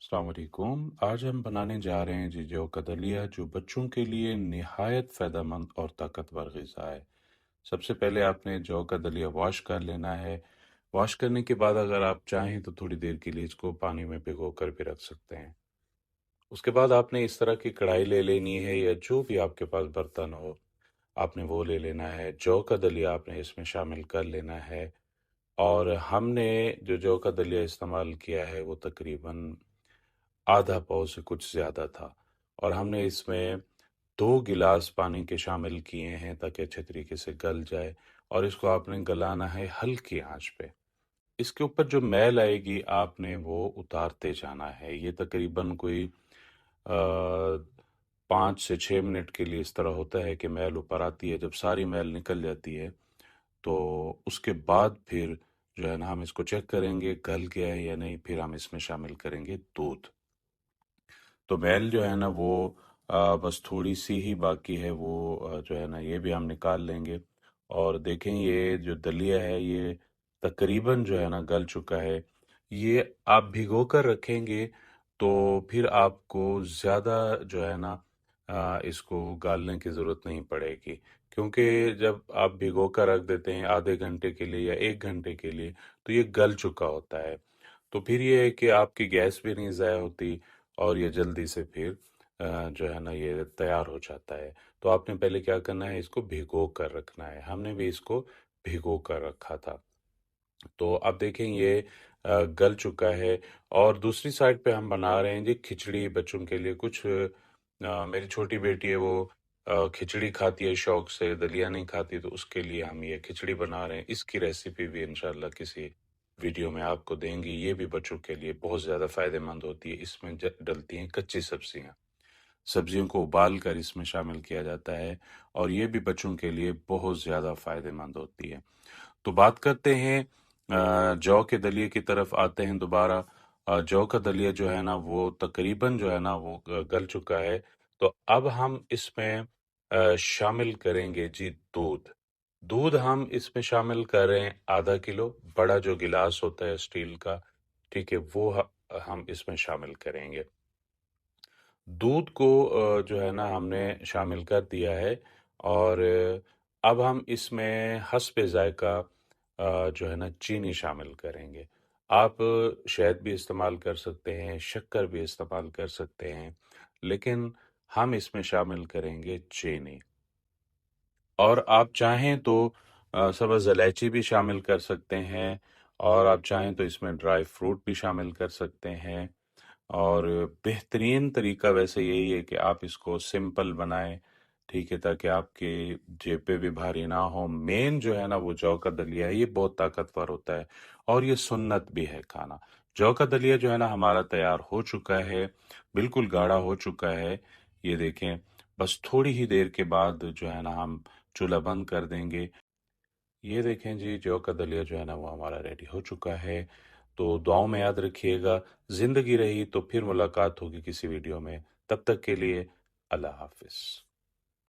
अस्सलाम वालेकुम। आज हम बनाने जा रहे हैं जी जौ का दलिया, जो बच्चों के लिए निहायत फ़ायदेमंद और ताकतवर ग़िज़ा है। सबसे पहले आपने जौ का दलिया वॉश कर लेना है। वॉश करने के बाद अगर आप चाहें तो थोड़ी देर के लिए इसको पानी में भिगो कर भी रख सकते हैं। उसके बाद आपने इस तरह की कढ़ाई ले लेनी है या जो भी आपके पास बर्तन हो, आपने वो ले लेना है। जौ का दलिया आपने इसमें शामिल कर लेना है और हमने जो जौ का दलिया इस्तेमाल किया है वो तकरीबन आधा पाव से कुछ ज़्यादा था और हमने इसमें 2 गिलास पानी के शामिल किए हैं ताकि अच्छे तरीके से गल जाए और इसको आपने गलाना है हल्की आंच पे। इसके ऊपर जो मैल आएगी आपने वो उतारते जाना है। ये तकरीबन कोई 5 से 6 मिनट के लिए इस तरह होता है कि मैल ऊपर आती है। जब सारी मैल निकल जाती है तो उसके बाद फिर जो है ना हम इसको चेक करेंगे गल गया है या नहीं, फिर हम इसमें शामिल करेंगे दूध। तो मैल जो है ना वो बस थोड़ी सी ही बाकी है, वो जो है ना ये भी हम निकाल लेंगे और देखें ये जो दलिया है ये तकरीबन जो है ना गल चुका है। ये आप भिगो कर रखेंगे तो फिर आपको ज़्यादा जो है ना इसको गालने की ज़रूरत नहीं पड़ेगी, क्योंकि जब आप भिगो कर रख देते हैं आधे घंटे के लिए या 1 घंटे के लिए तो ये गल चुका होता है। तो फिर ये है कि आपकी गैस भी नहीं ज़ाया होती और ये जल्दी से फिर जो है ना ये तैयार हो जाता है। तो आपने पहले क्या करना है, इसको भिगो कर रखना है। हमने भी इसको भिगो कर रखा था। तो अब देखें ये गल चुका है और दूसरी साइड पे हम बना रहे हैं जी खिचड़ी बच्चों के लिए। कुछ मेरी छोटी बेटी है वो खिचड़ी खाती है शौक से, दलिया नहीं खाती, तो उसके लिए हम ये खिचड़ी बना रहे हैं। इसकी रेसिपी भी इंशाल्लाह किसी वीडियो में आपको देंगे। ये भी बच्चों के लिए बहुत ज़्यादा फ़ायदेमंद होती है। इसमें डलती हैं कच्ची सब्जियाँ। सब्जियों को उबाल कर इसमें शामिल किया जाता है और ये भी बच्चों के लिए बहुत ज़्यादा फ़ायदेमंद होती है। तो बात करते हैं जौ के दलिए की तरफ आते हैं दोबारा। जौ का दलिया जो है ना वो तकरीबन जो है ना वो गल चुका है। तो अब हम इसमें शामिल करेंगे जी दूध। दूध हम इसमें शामिल कर रहे हैं आधा किलो। बड़ा जो गिलास होता है स्टील का, ठीक है, वो हम इसमें शामिल करेंगे। दूध को जो है ना हमने शामिल कर दिया है और अब हम इसमें हस्बे ज़ायक़ा जो है ना चीनी शामिल करेंगे। आप शहद भी इस्तेमाल कर सकते हैं, शक्कर भी इस्तेमाल कर सकते हैं, लेकिन हम इसमें शामिल करेंगे चीनी। और आप चाहें तो सब्ज़ इलायची भी शामिल कर सकते हैं और आप चाहें तो इसमें ड्राई फ्रूट भी शामिल कर सकते हैं। और बेहतरीन तरीका वैसे यही है कि आप इसको सिंपल बनाएं, ठीक है, ताकि आपके जेब पे भी भारी ना हो। मेन जो है ना वो जौ का दलिया है, ये बहुत ताकतवर होता है और ये सुन्नत भी है खाना। जौ का दलिया जो है ना हमारा तैयार हो चुका है, बिल्कुल गाढ़ा हो चुका है। ये देखें, बस थोड़ी ही देर के बाद जो है ना हम चूल्हा बंद कर देंगे। ये देखें जी जौ का दलिया जो है ना वो हमारा रेडी हो चुका है। तो दुआओं में याद रखिएगा। ज़िंदगी रही तो फिर मुलाकात होगी किसी वीडियो में। तब तक के लिए अल्लाह हाफ़िज़।